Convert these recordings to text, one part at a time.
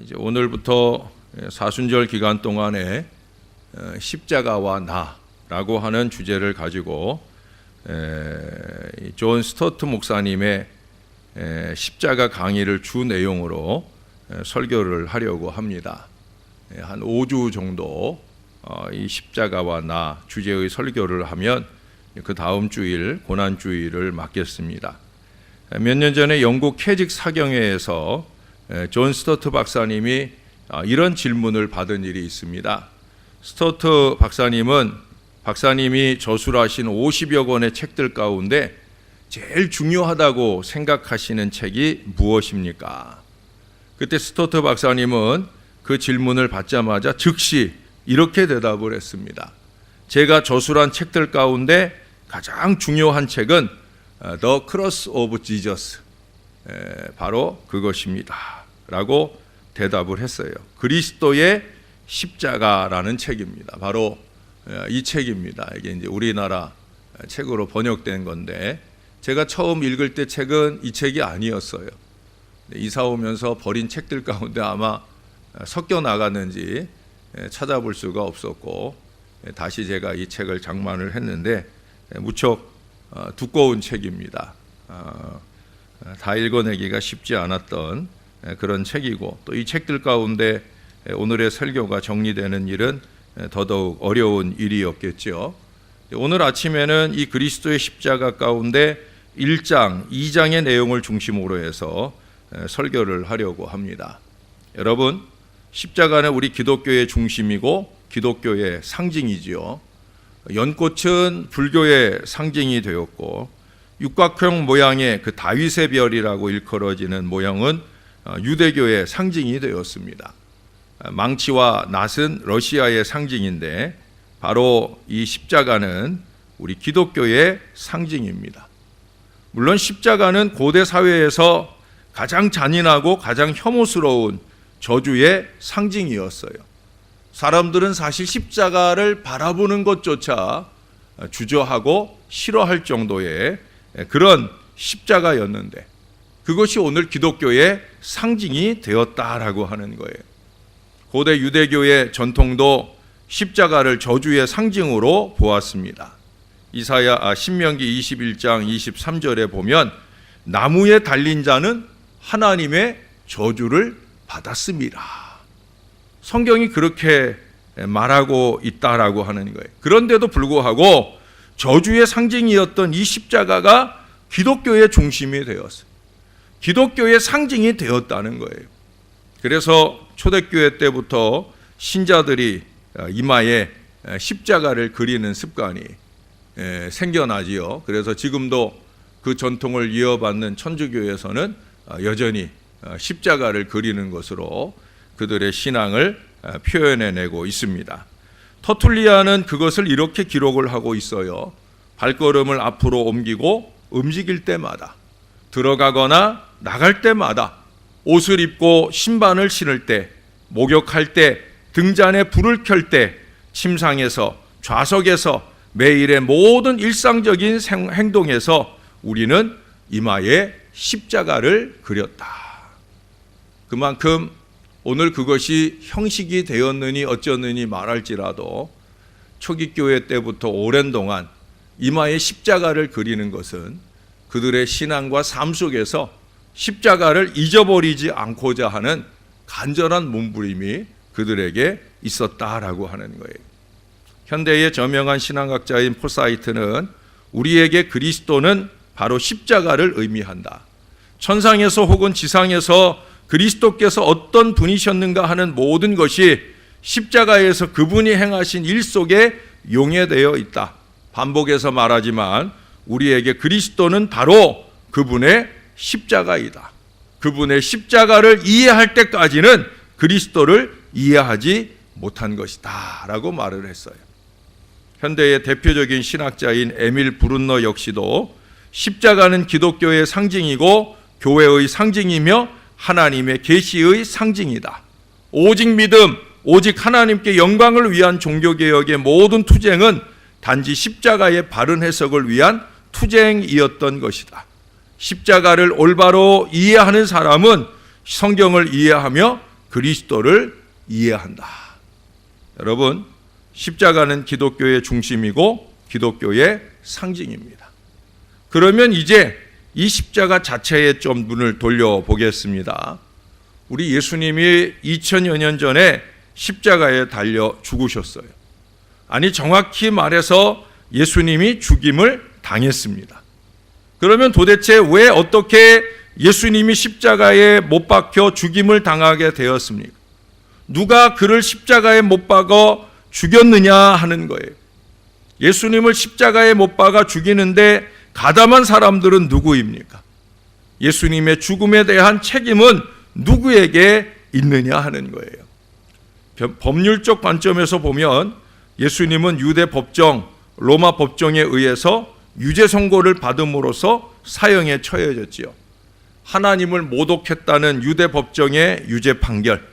이제 오늘부터 사순절 기간 동안에 십자가와 나라고 하는 주제를 가지고 존 스토트 목사님의 십자가 강의를 주 내용으로 설교를 하려고 합니다. 한 5주 정도 이 십자가와 나 주제의 설교를 하면 그 다음 주일 고난주일을 맡겠습니다. 몇 년 전에 영국 캐직 사경회에서 존 스토트 박사님이 이런 질문을 받은 일이 있습니다. 스토트 박사님이 저술하신 50여 권의 책들 가운데 제일 중요하다고 생각하시는 책이 무엇입니까? 그때 스토트 박사님은 그 질문을 받자마자 즉시 이렇게 대답을 했습니다. 제가 저술한 책들 가운데 가장 중요한 책은 The Cross of Jesus, 바로 그것입니다 라고 대답을 했어요. 그리스도의 십자가라는 책입니다. 바로 이 책입니다. 이게 이제 우리나라 책으로 번역된 건데, 제가 처음 읽을 때 책은 이 책이 아니었어요. 이사 오면서 버린 책들 가운데 아마 섞여 나갔는지 찾아볼 수가 없었고, 다시 제가 이 책을 장만을 했는데 무척 두꺼운 책입니다. 다 읽어내기가 쉽지 않았던 그런 책이고, 또 이 책들 가운데 오늘의 설교가 정리되는 일은 더더욱 어려운 일이었겠죠. 오늘 아침에는 이 그리스도의 십자가 가운데 1장, 2장의 내용을 중심으로 해서 설교를 하려고 합니다. 여러분, 십자가는 우리 기독교의 중심이고 기독교의 상징이지요. 연꽃은 불교의 상징이 되었고, 육각형 모양의 그 다윗의 별이라고 일컬어지는 모형은 유대교의 상징이 되었습니다. 망치와 낫은 러시아의 상징인데, 바로 이 십자가는 우리 기독교의 상징입니다. 물론 십자가는 고대 사회에서 가장 잔인하고 가장 혐오스러운 저주의 상징이었어요. 사람들은 사실 십자가를 바라보는 것조차 주저하고 싫어할 정도의 그런 십자가였는데, 그것이 오늘 기독교의 상징이 되었다라고 하는 거예요. 고대 유대교의 전통도 십자가를 저주의 상징으로 보았습니다. 신명기 21장 23절에 보면 나무에 달린 자는 하나님의 저주를 받았습니다. 성경이 그렇게 말하고 있다라고 하는 거예요. 그런데도 불구하고 저주의 상징이었던 이 십자가가 기독교의 중심이 되었어요. 기독교의 상징이 되었다는 거예요. 그래서 초대교회 때부터 신자들이 이마에 십자가를 그리는 습관이 생겨나지요. 그래서 지금도 그 전통을 이어받는 천주교에서는 여전히 십자가를 그리는 것으로 그들의 신앙을 표현해내고 있습니다. 터툴리아는 그것을 이렇게 기록을 하고 있어요. 발걸음을 앞으로 옮기고 움직일 때마다, 들어가거나 나갈 때마다, 옷을 입고 신발을 신을 때, 목욕할 때, 등잔에 불을 켤 때, 침상에서, 좌석에서, 매일의 모든 일상적인 행동에서 우리는 이마에 십자가를 그렸다. 그만큼 오늘 그것이 형식이 되었느니 어쩌느니 말할지라도 초기 교회 때부터 오랜 동안 이마에 십자가를 그리는 것은 그들의 신앙과 삶 속에서 십자가를 잊어버리지 않고자 하는 간절한 몸부림이 그들에게 있었다라고 하는 거예요. 현대의 저명한 신앙학자인 포사이트는 우리에게 그리스도는 바로 십자가를 의미한다. 천상에서 혹은 지상에서 그리스도께서 어떤 분이셨는가 하는 모든 것이 십자가에서 그분이 행하신 일 속에 용해되어 있다. 반복해서 말하지만 우리에게 그리스도는 바로 그분의 십자가이다. 그분의 십자가를 이해할 때까지는 그리스도를 이해하지 못한 것이다 라고 말을 했어요. 현대의 대표적인 신학자인 에밀 브룬너 역시도 십자가는 기독교의 상징이고 교회의 상징이며 하나님의 계시의 상징이다. 오직 믿음, 오직 하나님께 영광을 위한 종교개혁의 모든 투쟁은 단지 십자가의 바른 해석을 위한 투쟁이었던 것이다. 십자가를 올바로 이해하는 사람은 성경을 이해하며 그리스도를 이해한다. 여러분, 십자가는 기독교의 중심이고 기독교의 상징입니다. 그러면 이제 이 십자가 자체에 좀 눈을 돌려보겠습니다. 우리 예수님이 2000여 년 전에 십자가에 달려 죽으셨어요. 아니, 정확히 말해서 예수님이 죽임을 당했습니다. 그러면 도대체 왜 어떻게 예수님이 십자가에 못 박혀 죽임을 당하게 되었습니까? 누가 그를 십자가에 못 박아 죽였느냐 하는 거예요. 예수님을 십자가에 못 박아 죽이는데 가담한 사람들은 누구입니까? 예수님의 죽음에 대한 책임은 누구에게 있느냐 하는 거예요. 법률적 관점에서 보면 예수님은 유대 법정, 로마 법정에 의해서 유죄 선고를 받음으로써 사형에 처해졌지요. 하나님을 모독했다는 유대 법정의 유죄 판결,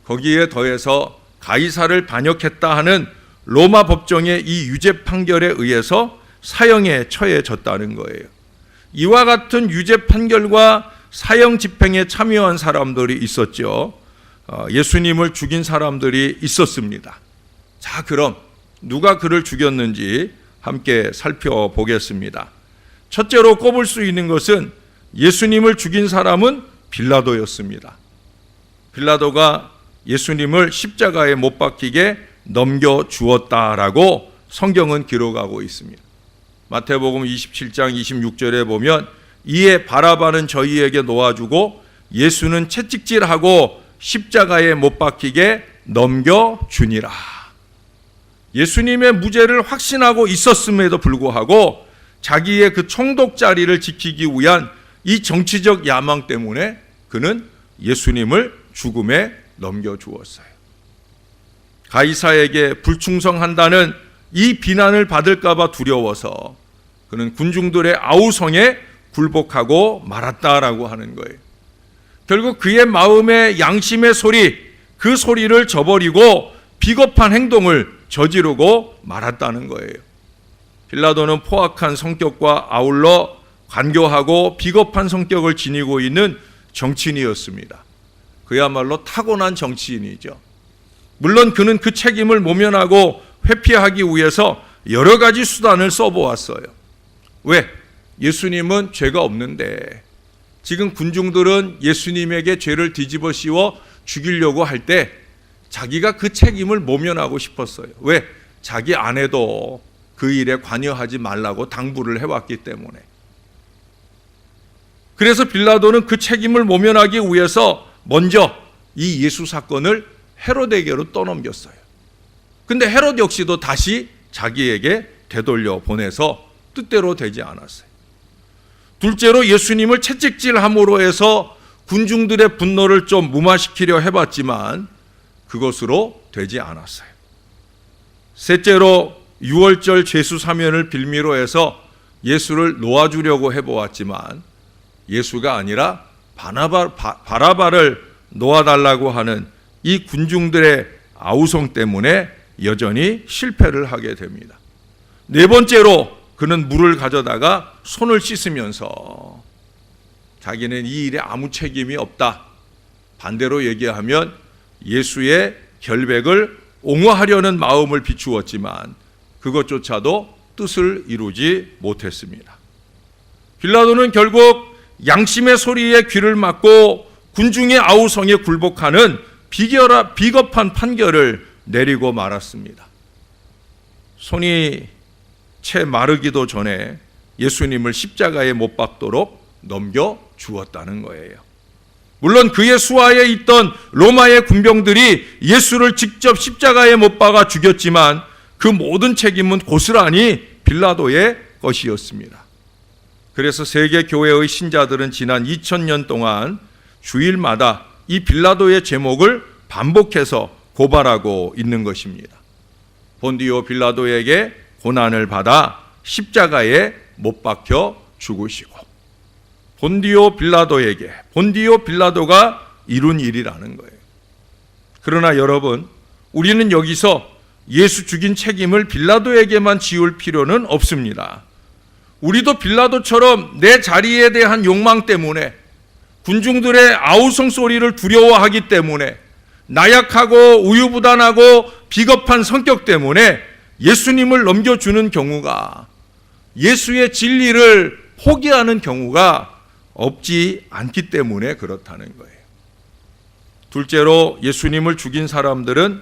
거기에 더해서 가이사를 반역했다 하는 로마 법정의 이 유죄 판결에 의해서 사형에 처해졌다는 거예요. 이와 같은 유죄 판결과 사형 집행에 참여한 사람들이 있었죠. 예수님을 죽인 사람들이 있었습니다. 자, 그럼 누가 그를 죽였는지 함께 살펴보겠습니다. 첫째로 꼽을 수 있는 것은 예수님을 죽인 사람은 빌라도였습니다. 빌라도가 예수님을 십자가에 못 박히게 넘겨주었다라고 성경은 기록하고 있습니다. 마태복음 27장 26절에 보면 이에 바라바는 저희에게 놓아주고 예수는 채찍질하고 십자가에 못 박히게 넘겨주니라. 예수님의 무죄를 확신하고 있었음에도 불구하고 자기의 그 총독 자리를 지키기 위한 이 정치적 야망 때문에 그는 예수님을 죽음에 넘겨주었어요. 가이사에게 불충성한다는 이 비난을 받을까 봐 두려워서 그는 군중들의 아우성에 굴복하고 말았다라고 하는 거예요. 결국 그의 마음의 양심의 소리, 그 소리를 저버리고 비겁한 행동을 저지르고 말았다는 거예요. 빌라도는 포악한 성격과 아울러 간교하고 비겁한 성격을 지니고 있는 정치인이었습니다. 그야말로 타고난 정치인이죠. 물론 그는 그 책임을 모면하고 회피하기 위해서 여러 가지 수단을 써보았어요. 왜? 예수님은 죄가 없는데 지금 군중들은 예수님에게 죄를 뒤집어 씌워 죽이려고 할 때 자기가 그 책임을 모면하고 싶었어요. 왜? 자기 아내도 그 일에 관여하지 말라고 당부를 해왔기 때문에. 그래서 빌라도는 그 책임을 모면하기 위해서 먼저 이 예수 사건을 헤롯에게로 떠넘겼어요. 근데 헤롯 역시도 다시 자기에게 되돌려 보내서 뜻대로 되지 않았어요. 둘째로 예수님을 채찍질함으로 해서 군중들의 분노를 좀 무마시키려 해봤지만 그것으로 되지 않았어요. 셋째로 유월절 제수 사면을 빌미로 해서 예수를 놓아주려고 해보았지만 예수가 아니라 바라바를 놓아달라고 하는 이 군중들의 아우성 때문에 여전히 실패를 하게 됩니다. 네 번째로 그는 물을 가져다가 손을 씻으면서 자기는 이 일에 아무 책임이 없다. 반대로 얘기하면 예수의 결백을 옹호하려는 마음을 비추었지만 그것조차도 뜻을 이루지 못했습니다. 빌라도는 결국 양심의 소리에 귀를 막고 군중의 아우성에 굴복하는 비겁한 판결을 내리고 말았습니다. 손이 채 마르기도 전에 예수님을 십자가에 못 박도록 넘겨주었다는 거예요. 물론 그의 수하에 있던 로마의 군병들이 예수를 직접 십자가에 못 박아 죽였지만 그 모든 책임은 고스란히 빌라도의 것이었습니다. 그래서 세계 교회의 신자들은 지난 2000년 동안 주일마다 이 빌라도의 제목을 반복해서 고발하고 있는 것입니다. 본디오 빌라도에게 고난을 받아 십자가에 못 박혀 죽으시고 본디오 빌라도가 이룬 일이라는 거예요. 그러나 여러분, 우리는 여기서 예수 죽인 책임을 빌라도에게만 지울 필요는 없습니다. 우리도 빌라도처럼 내 자리에 대한 욕망 때문에 군중들의 아우성 소리를 두려워하기 때문에 나약하고 우유부단하고 비겁한 성격 때문에 예수님을 넘겨주는 경우가, 예수의 진리를 포기하는 경우가 없지 않기 때문에 그렇다는 거예요. 둘째로 예수님을 죽인 사람들은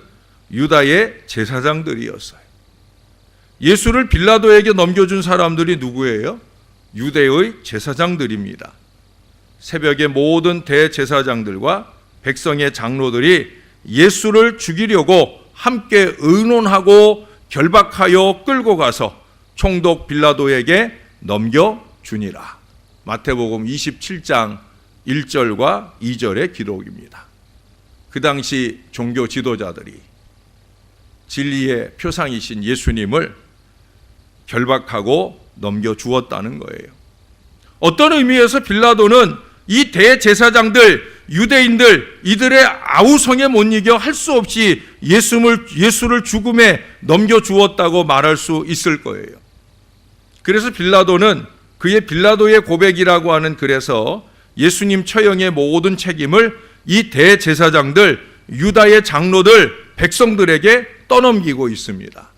유다의 제사장들이었어요. 예수를 빌라도에게 넘겨준 사람들이 누구예요? 유대의 제사장들입니다. 새벽에 모든 대제사장들과 백성의 장로들이 예수를 죽이려고 함께 의논하고 결박하여 끌고 가서 총독 빌라도에게 넘겨주니라. 마태복음 27장 1절과 2절의 기록입니다. 그 당시 종교 지도자들이 진리의 표상이신 예수님을 결박하고 넘겨주었다는 거예요. 어떤 의미에서 빌라도는 이 대제사장들, 유대인들, 이들의 아우성에 못 이겨 할 수 없이 예수를 죽음에 넘겨주었다고 말할 수 있을 거예요. 그래서 빌라도는 그의 빌라도의 고백이라고 하는 글에서 예수님 처형의 모든 책임을 이 대제사장들, 유다의 장로들, 백성들에게 떠넘기고 있습니다.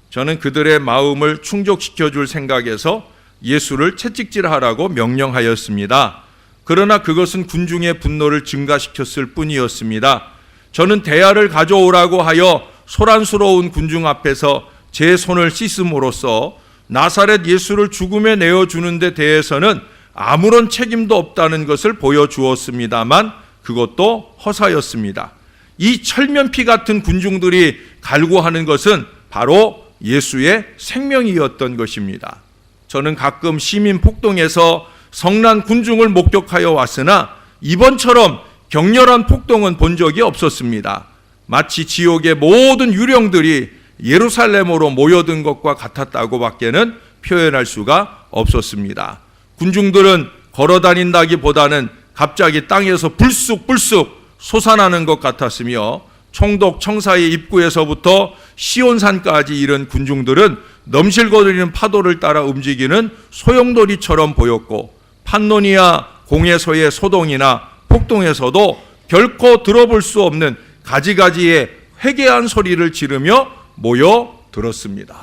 저는 그들의 마음을 충족시켜 줄 생각에서 예수를 채찍질하라고 명령하였습니다. 그러나 그것은 군중의 분노를 증가시켰을 뿐이었습니다. 저는 대야를 가져오라고 하여 소란스러운 군중 앞에서 제 손을 씻음으로써 나사렛 예수를 죽음에 내어주는 데 대해서는 아무런 책임도 없다는 것을 보여주었습니다만 그것도 허사였습니다. 이 철면피 같은 군중들이 갈구하는 것은 바로 예수의 생명이었던 것입니다. 저는 가끔 시민 폭동에서 성난 군중을 목격하여 왔으나 이번처럼 격렬한 폭동은 본 적이 없었습니다. 마치 지옥의 모든 유령들이 예루살렘으로 모여든 것과 같았다고 밖에는 표현할 수가 없었습니다. 군중들은 걸어다닌다기보다는 갑자기 땅에서 불쑥불쑥 솟아나는 것 같았으며 총독 청사의 입구에서부터 시온산까지 이른 군중들은 넘실거리는 파도를 따라 움직이는 소용돌이처럼 보였고 판노니아 공회소의 소동이나 폭동에서도 결코 들어볼 수 없는 가지가지의 회개한 소리를 지르며 모여들었습니다.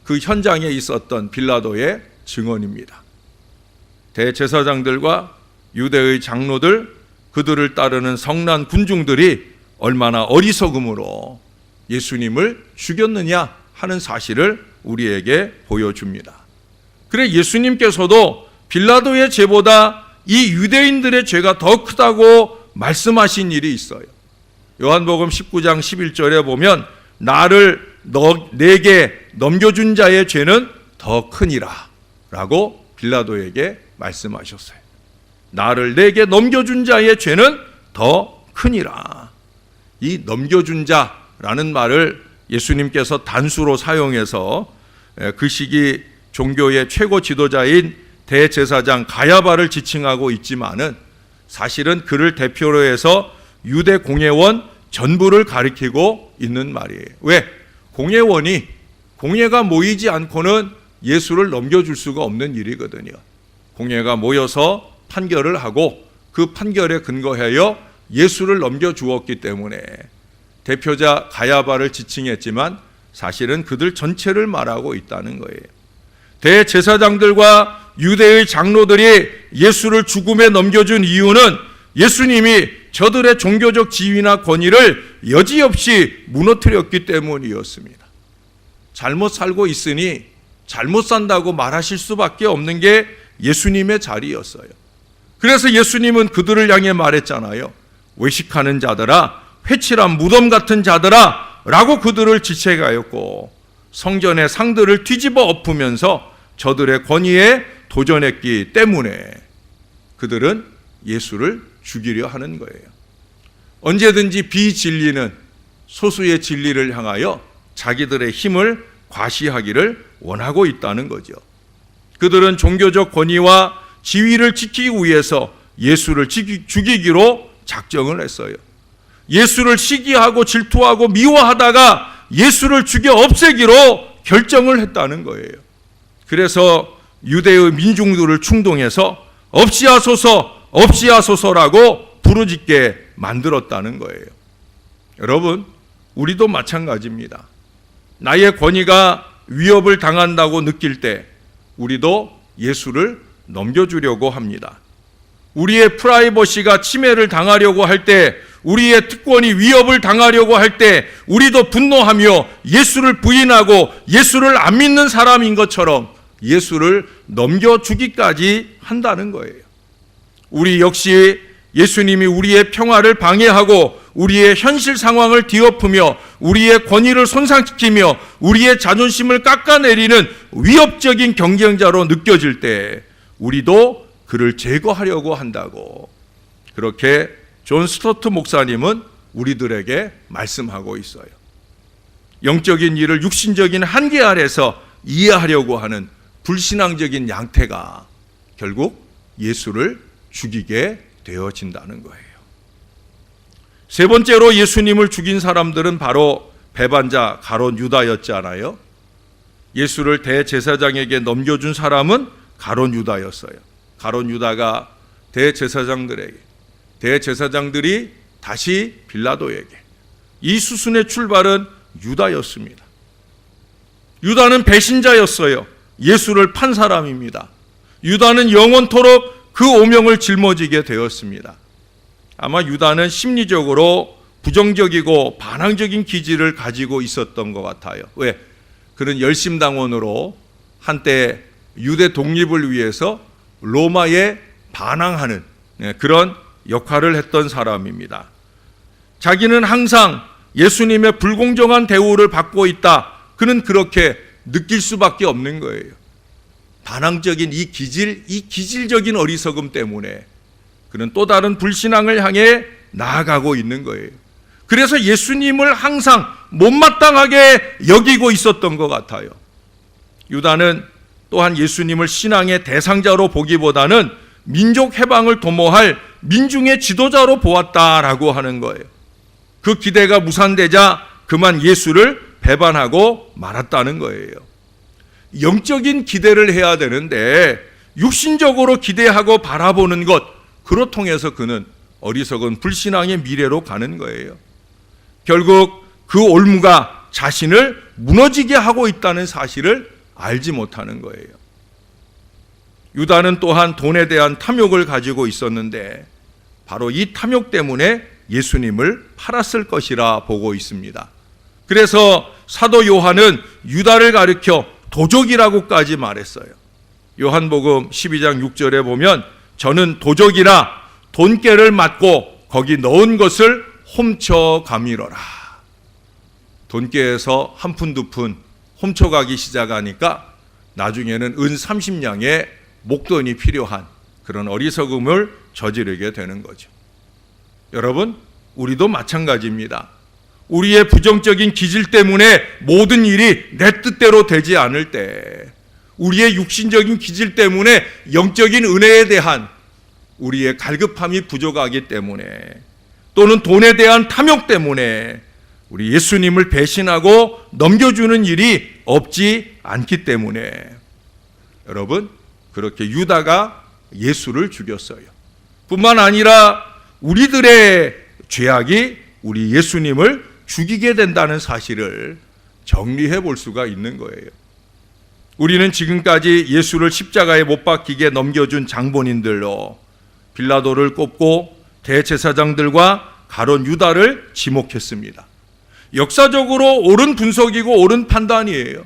그 현장에 있었던 빌라도의 증언입니다. 대제사장들과 유대의 장로들, 그들을 따르는 성난 군중들이 얼마나 어리석음으로 예수님을 죽였느냐 하는 사실을 우리에게 보여줍니다. 그래 예수님께서도 빌라도의 죄보다 이 유대인들의 죄가 더 크다고 말씀하신 일이 있어요. 요한복음 19장 11절에 보면 나를 내게 넘겨준 자의 죄는 더 크니라 라고 빌라도에게 말씀하셨어요. 나를 내게 넘겨준 자의 죄는 더 크니라. 이 넘겨준 자라는 말을 예수님께서 단수로 사용해서 그 시기 종교의 최고 지도자인 대제사장 가야바를 지칭하고 있지만은 사실은 그를 대표로 해서 유대 공회원 전부를 가리키고 있는 말이에요. 왜? 공회가 모이지 않고는 예수를 넘겨줄 수가 없는 일이거든요. 공회가 모여서 판결을 하고 그 판결에 근거하여 예수를 넘겨주었기 때문에 대표자 가야바를 지칭했지만 사실은 그들 전체를 말하고 있다는 거예요. 대제사장들과 유대의 장로들이 예수를 죽음에 넘겨준 이유는 예수님이 저들의 종교적 지위나 권위를 여지없이 무너뜨렸기 때문이었습니다. 잘못 살고 있으니 잘못 산다고 말하실 수밖에 없는 게 예수님의 자리였어요. 그래서 예수님은 그들을 향해 말했잖아요. 외식하는 자들아, 회칠한 무덤 같은 자들아 라고 그들을 지책하였고 성전의 상들을 뒤집어 엎으면서 저들의 권위에 도전했기 때문에 그들은 예수를 죽이려 하는 거예요. 언제든지 비진리는 소수의 진리를 향하여 자기들의 힘을 과시하기를 원하고 있다는 거죠. 그들은 종교적 권위와 지위를 지키기 위해서 예수를 죽이기로 작정을 했어요. 예수를 시기하고 질투하고 미워하다가 예수를 죽여 없애기로 결정을 했다는 거예요. 그래서 유대의 민중들을 충동해서 없이하소서, 없이하소서라고 부르짖게 만들었다는 거예요. 여러분, 우리도 마찬가지입니다. 나의 권위가 위협을 당한다고 느낄 때 우리도 예수를 넘겨주려고 합니다. 우리의 프라이버시가 침해를 당하려고 할 때, 우리의 특권이 위협을 당하려고 할 때 우리도 분노하며 예수를 부인하고 예수를 안 믿는 사람인 것처럼 예수를 넘겨주기까지 한다는 거예요. 우리 역시 예수님이 우리의 평화를 방해하고 우리의 현실 상황을 뒤엎으며 우리의 권위를 손상시키며 우리의 자존심을 깎아내리는 위협적인 경쟁자로 느껴질 때 우리도 그를 제거하려고 한다고, 그렇게 존 스토트 목사님은 우리들에게 말씀하고 있어요. 영적인 일을 육신적인 한계 아래서 이해하려고 하는 불신앙적인 양태가 결국 예수를 죽이게 되어진다는 거예요. 세 번째로 예수님을 죽인 사람들은 바로 배반자 가룟 유다였잖아요. 예수를 대제사장에게 넘겨준 사람은 가룟 유다였어요. 가룟 유다가 대제사장들이 다시 빌라도에게, 이 수순의 출발은 유다였습니다. 유다는 배신자였어요. 예수를 판 사람입니다. 유다는 영원토록 그 오명을 짊어지게 되었습니다. 아마 유다는 심리적으로 부정적이고 반항적인 기질을 가지고 있었던 것 같아요. 왜? 그는 열심당원으로 한때 유대 독립을 위해서 로마에 반항하는 그런 역할을 했던 사람입니다. 자기는 항상 예수님의 불공정한 대우를 받고 있다, 그는 그렇게 느낄 수밖에 없는 거예요. 반항적인 이 기질적인 어리석음 때문에 그는 또 다른 불신앙을 향해 나아가고 있는 거예요. 그래서 예수님을 항상 못마땅하게 여기고 있었던 것 같아요. 유다는 또한 예수님을 신앙의 대상자로 보기보다는 민족 해방을 도모할 민중의 지도자로 보았다라고 하는 거예요. 그 기대가 무산되자 그만 예수를 배반하고 말았다는 거예요. 영적인 기대를 해야 되는데 육신적으로 기대하고 바라보는 것, 그로 통해서 그는 어리석은 불신앙의 미래로 가는 거예요. 결국 그 올무가 자신을 무너지게 하고 있다는 사실을 알지 못하는 거예요. 유다는 또한 돈에 대한 탐욕을 가지고 있었는데 바로 이 탐욕 때문에 예수님을 팔았을 것이라 보고 있습니다. 그래서 사도 요한은 유다를 가리켜 도적이라고까지 말했어요. 요한복음 12장 6절에 보면 저는 도적이라 돈깨를 맞고 거기 넣은 것을 훔쳐가미러라. 돈깨에서 한 푼 두 푼 훔쳐가기 시작하니까 나중에는 은 30냥의 목돈이 필요한 그런 어리석음을 저지르게 되는 거죠. 여러분, 우리도 마찬가지입니다. 우리의 부정적인 기질 때문에 모든 일이 내 뜻대로 되지 않을 때, 우리의 육신적인 기질 때문에 영적인 은혜에 대한 우리의 갈급함이 부족하기 때문에, 또는 돈에 대한 탐욕 때문에 우리 예수님을 배신하고 넘겨주는 일이 없지 않기 때문에 여러분, 그렇게 유다가 예수를 죽였어요. 뿐만 아니라 우리들의 죄악이 우리 예수님을 죽이게 된다는 사실을 정리해 볼 수가 있는 거예요. 우리는 지금까지 예수를 십자가에 못 박히게 넘겨준 장본인들로 빌라도를 꼽고 대제사장들과 가룟 유다를 지목했습니다. 역사적으로 옳은 분석이고 옳은 판단이에요.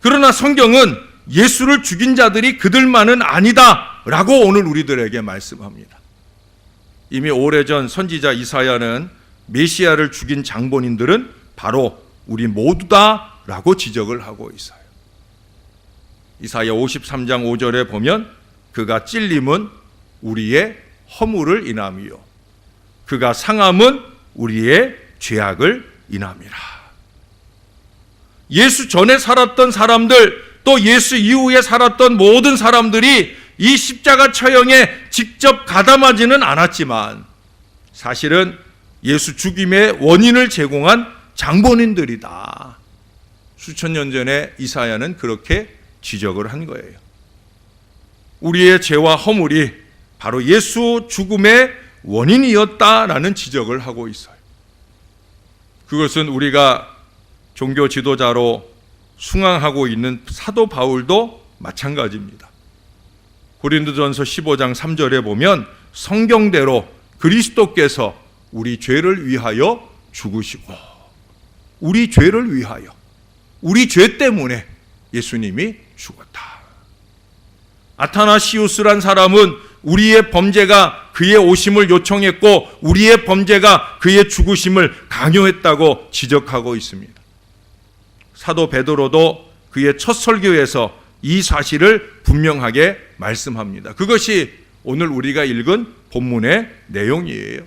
그러나 성경은 예수를 죽인 자들이 그들만은 아니다라고 오늘 우리들에게 말씀합니다. 이미 오래전 선지자 이사야는 메시아를 죽인 장본인들은 바로 우리 모두다라고 지적을 하고 있어요. 이사야 53장 5절에 보면 그가 찔림은 우리의 허물을 인함이요 그가 상함은 우리의 죄악을 인함이라. 예수 전에 살았던 사람들, 또 예수 이후에 살았던 모든 사람들이 이 십자가 처형에 직접 가담하지는 않았지만 사실은 예수 죽임의 원인을 제공한 장본인들이다. 수천 년 전에 이사야는 그렇게 지적을 한 거예요. 우리의 죄와 허물이 바로 예수 죽음의 원인이었다라는 지적을 하고 있어요. 그것은 우리가 종교 지도자로 숭앙하고 있는 사도 바울도 마찬가지입니다. 고린도전서 15장 3절에 보면 성경대로 그리스도께서 우리 죄를 위하여 죽으시고, 우리 죄를 위하여, 우리 죄 때문에 예수님이 죽었다. 아타나시우스란 사람은 우리의 범죄가 그의 오심을 요청했고 우리의 범죄가 그의 죽으심을 강요했다고 지적하고 있습니다. 사도 베드로도 그의 첫 설교에서 이 사실을 분명하게 말씀합니다. 그것이 오늘 우리가 읽은 본문의 내용이에요.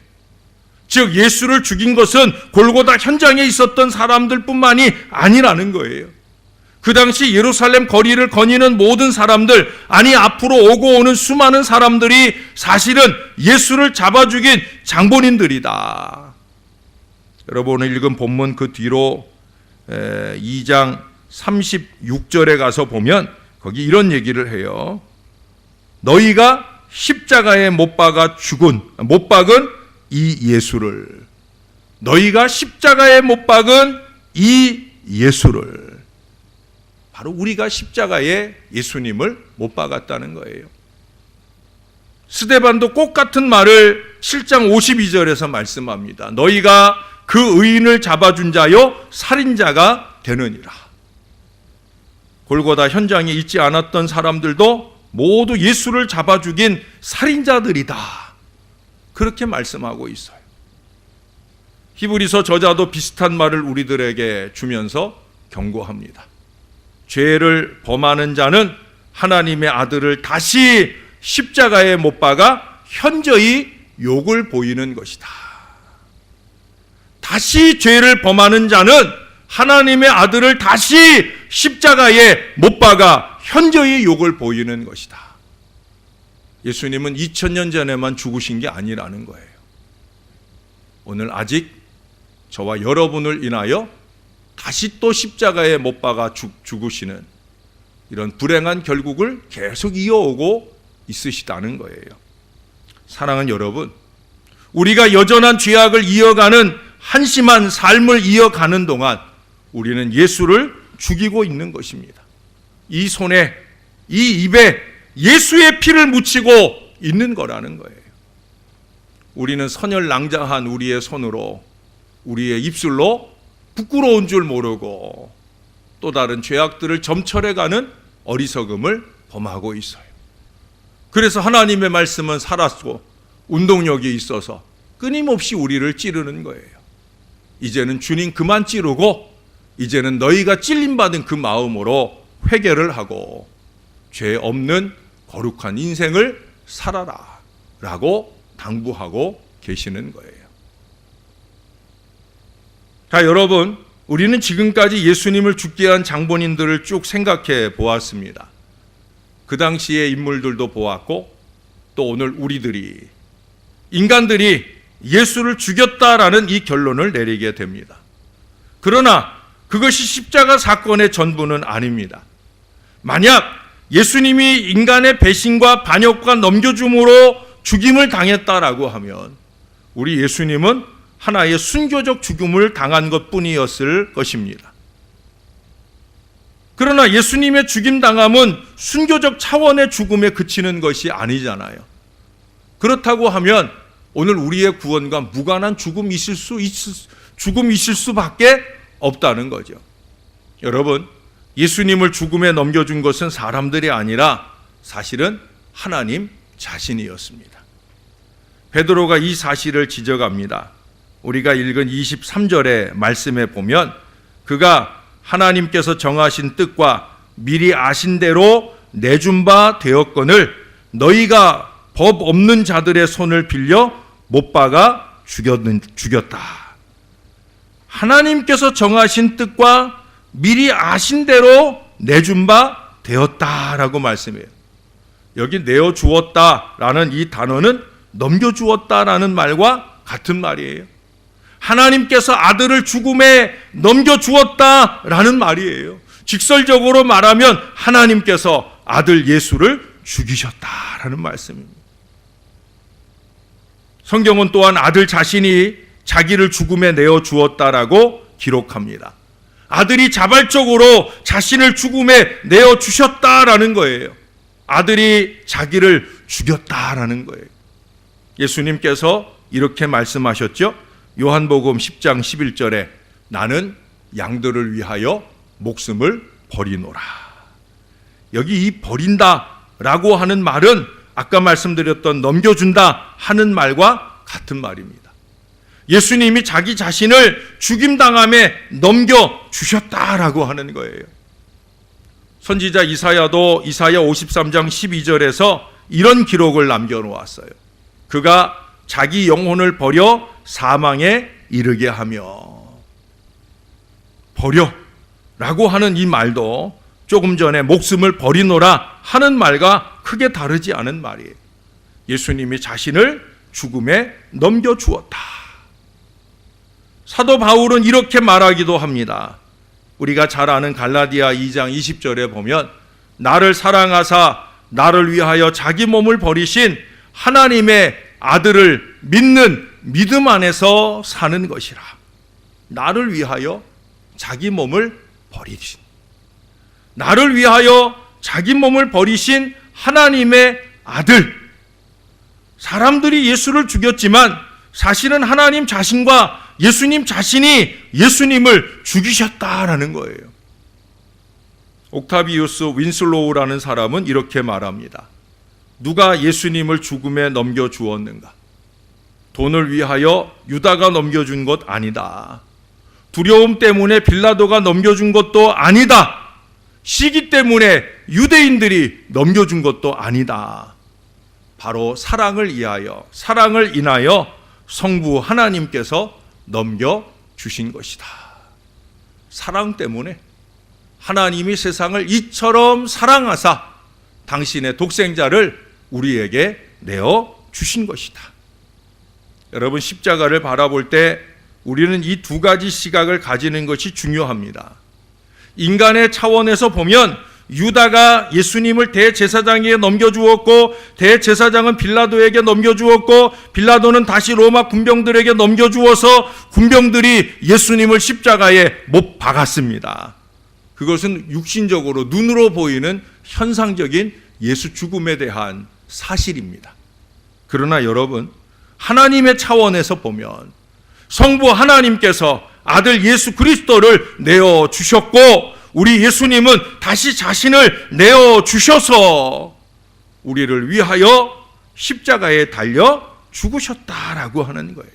즉 예수를 죽인 것은 골고다 현장에 있었던 사람들뿐만이 아니라는 거예요. 그 당시 예루살렘 거리를 거니는 모든 사람들, 아니 앞으로 오고 오는 수많은 사람들이 사실은 예수를 잡아 죽인 장본인들이다. 여러분 오늘 읽은 본문 그 뒤로 2장 36절에 가서 보면 거기 이런 얘기를 해요. 너희가 십자가에 못 박은 이 예수를, 너희가 십자가에 못 박은 이 예수를, 바로 우리가 십자가에 예수님을 못 박았다는 거예요. 스데반도 꼭 같은 말을 7장 52절에서 말씀합니다. 너희가 그 의인을 잡아준 자요 살인자가 되느니라. 골고다 현장에 있지 않았던 사람들도 모두 예수를 잡아 죽인 살인자들이다. 그렇게 말씀하고 있어요. 히브리서 저자도 비슷한 말을 우리들에게 주면서 경고합니다. 죄를 범하는 자는 하나님의 아들을 다시 십자가에 못 박아 현저히 욕을 보이는 것이다. 다시 죄를 범하는 자는 하나님의 아들을 다시 십자가에 못 박아 현저히 욕을 보이는 것이다. 예수님은 2000년 전에만 죽으신 게 아니라는 거예요. 오늘 아직 저와 여러분을 인하여 다시 또 십자가에 못 박아 죽으시는 이런 불행한 결국을 계속 이어오고 있으시다는 거예요. 사랑하는 여러분, 우리가 여전한 죄악을 이어가는 한심한 삶을 이어가는 동안 우리는 예수를 죽이고 있는 것입니다. 이 손에, 이 입에 예수의 피를 묻히고 있는 거라는 거예요. 우리는 선혈낭장한 우리의 손으로, 우리의 입술로 부끄러운 줄 모르고 또 다른 죄악들을 점철해가는 어리석음을 범하고 있어요. 그래서 하나님의 말씀은 살았고 운동력이 있어서 끊임없이 우리를 찌르는 거예요. 이제는 주님 그만 찌르고 이제는 너희가 찔림받은 그 마음으로 회개를 하고 죄 없는 거룩한 인생을 살아라 라고 당부하고 계시는 거예요. 자, 여러분, 우리는 지금까지 예수님을 죽게 한 장본인들을 쭉 생각해 보았습니다. 그 당시의 인물들도 보았고 또 오늘 우리들이, 인간들이 예수를 죽였다라는 이 결론을 내리게 됩니다. 그러나 그것이 십자가 사건의 전부는 아닙니다. 만약 예수님이 인간의 배신과 반역과 넘겨줌으로 죽임을 당했다라고 하면 우리 예수님은 하나의 순교적 죽음을 당한 것뿐이었을 것입니다. 그러나 예수님의 죽임당함은 순교적 차원의 죽음에 그치는 것이 아니잖아요. 그렇다고 하면 오늘 우리의 구원과 무관한 죽음이 있을 수밖에 없다는 거죠. 여러분, 예수님을 죽음에 넘겨준 것은 사람들이 아니라 사실은 하나님 자신이었습니다. 베드로가 이 사실을 지적합니다. 우리가 읽은 23절의 말씀에 보면 그가 하나님께서 정하신 뜻과 미리 아신 대로 내준 바 되었거늘 너희가 법 없는 자들의 손을 빌려 못 박아 죽였다. 하나님께서 정하신 뜻과 미리 아신 대로 내준 바 되었다라고 말씀해요. 여기 내어주었다라는 이 단어는 넘겨주었다라는 말과 같은 말이에요. 하나님께서 아들을 죽음에 넘겨주었다라는 말이에요. 직설적으로 말하면 하나님께서 아들 예수를 죽이셨다라는 말씀입니다. 성경은 또한 아들 자신이 자기를 죽음에 내어 주었다라고 기록합니다. 아들이 자발적으로 자신을 죽음에 내어 주셨다라는 거예요. 아들이 자기를 죽였다라는 거예요. 예수님께서 이렇게 말씀하셨죠. 요한복음 10장 11절에 나는 양들을 위하여 목숨을 버리노라. 여기 이 버린다라고 하는 말은 아까 말씀드렸던 넘겨준다 하는 말과 같은 말입니다. 예수님이 자기 자신을 죽임당함에 넘겨주셨다라고 하는 거예요. 선지자 이사야도 이사야 53장 12절에서 이런 기록을 남겨놓았어요. 그가 자기 영혼을 버려 사망에 이르게 하며. 버려라고 하는 이 말도 조금 전에 목숨을 버리노라 하는 말과 크게 다르지 않은 말이에요. 예수님이 자신을 죽음에 넘겨주었다. 사도 바울은 이렇게 말하기도 합니다. 우리가 잘 아는 갈라디아 2장 20절에 보면 나를 사랑하사 나를 위하여 자기 몸을 버리신 하나님의 아들을 믿는 믿음 안에서 사는 것이라. 나를 위하여 자기 몸을 버리신, 나를 위하여 자기 몸을 버리신 하나님의 아들. 사람들이 예수를 죽였지만 사실은 하나님 자신과 예수님 자신이 예수님을 죽이셨다라는 거예요. 옥타비우스 윈슬로우라는 사람은 이렇게 말합니다. 누가 예수님을 죽음에 넘겨주었는가? 돈을 위하여 유다가 넘겨준 것 아니다. 두려움 때문에 빌라도가 넘겨준 것도 아니다. 시기 때문에 유대인들이 넘겨준 것도 아니다. 바로 사랑을 인하여 성부 하나님께서 넘겨주신 것이다. 사랑 때문에 하나님이 세상을 이처럼 사랑하사 당신의 독생자를 우리에게 내어주신 것이다. 여러분, 십자가를 바라볼 때 우리는 이 두 가지 시각을 가지는 것이 중요합니다. 인간의 차원에서 보면 유다가 예수님을 대제사장에게 넘겨주었고 대제사장은 빌라도에게 넘겨주었고 빌라도는 다시 로마 군병들에게 넘겨주어서 군병들이 예수님을 십자가에 못 박았습니다. 그것은 육신적으로 눈으로 보이는 현상적인 예수 죽음에 대한 사실입니다. 그러나 여러분, 하나님의 차원에서 보면 성부 하나님께서 아들 예수 그리스도를 내어주셨고 우리 예수님은 다시 자신을 내어주셔서 우리를 위하여 십자가에 달려 죽으셨다라고 하는 거예요.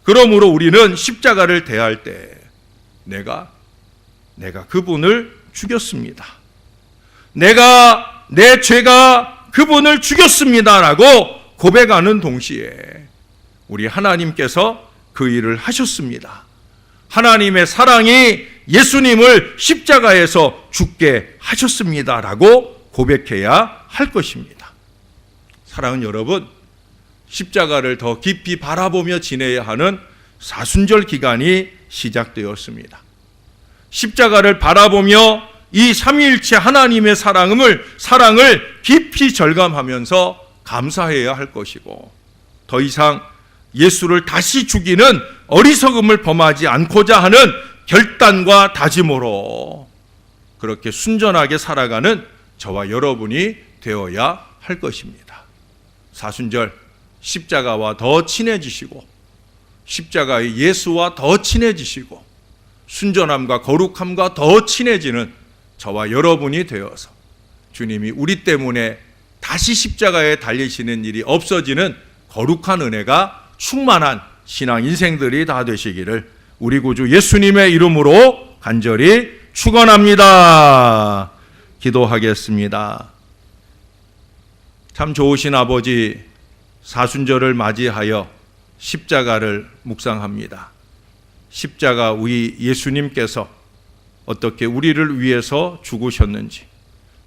그러므로 우리는 십자가를 대할 때 내가 그분을 죽였습니다. 내 죄가 그분을 죽였습니다라고 고백하는 동시에 우리 하나님께서 그 일을 하셨습니다. 하나님의 사랑이 예수님을 십자가에서 죽게 하셨습니다라고 고백해야 할 것입니다. 사랑하는 여러분, 십자가를 더 깊이 바라보며 지내야 하는 사순절 기간이 시작되었습니다. 십자가를 바라보며 이 삼위일체 하나님의 사랑을 깊이 절감하면서 감사해야 할 것이고 더 이상 예수를 다시 죽이는 어리석음을 범하지 않고자 하는 결단과 다짐으로 그렇게 순전하게 살아가는 저와 여러분이 되어야 할 것입니다. 사순절 십자가와 더 친해지시고 십자가의 예수와 더 친해지시고 순전함과 거룩함과 더 친해지는 저와 여러분이 되어서 주님이 우리 때문에 다시 십자가에 달리시는 일이 없어지는 거룩한 은혜가 충만한 신앙 인생들이 다 되시기를 우리 구주 예수님의 이름으로 간절히 축원합니다. 기도하겠습니다. 참 좋으신 아버지, 사순절을 맞이하여 십자가를 묵상합니다. 십자가 우리 예수님께서 어떻게 우리를 위해서 죽으셨는지,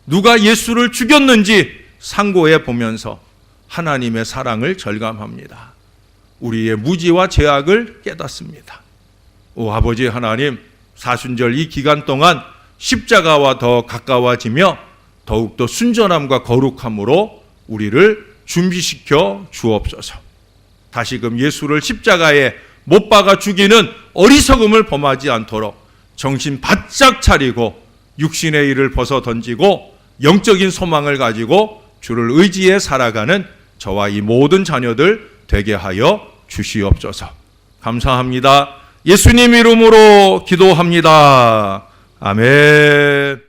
누가 예수를 죽였는지 상고해 보면서 하나님의 사랑을 절감합니다. 우리의 무지와 죄악을 깨닫습니다. 오 아버지 하나님, 사순절 이 기간 동안 십자가와 더 가까워지며 더욱더 순전함과 거룩함으로 우리를 준비시켜 주옵소서. 다시금 예수를 십자가에 못 박아 죽이는 어리석음을 범하지 않도록 정신 바짝 차리고 육신의 일을 벗어 던지고 영적인 소망을 가지고 주를 의지해 살아가는 저와 이 모든 자녀들 되게 하여 주시옵소서. 감사합니다. 예수님 이름으로 기도합니다. 아멘.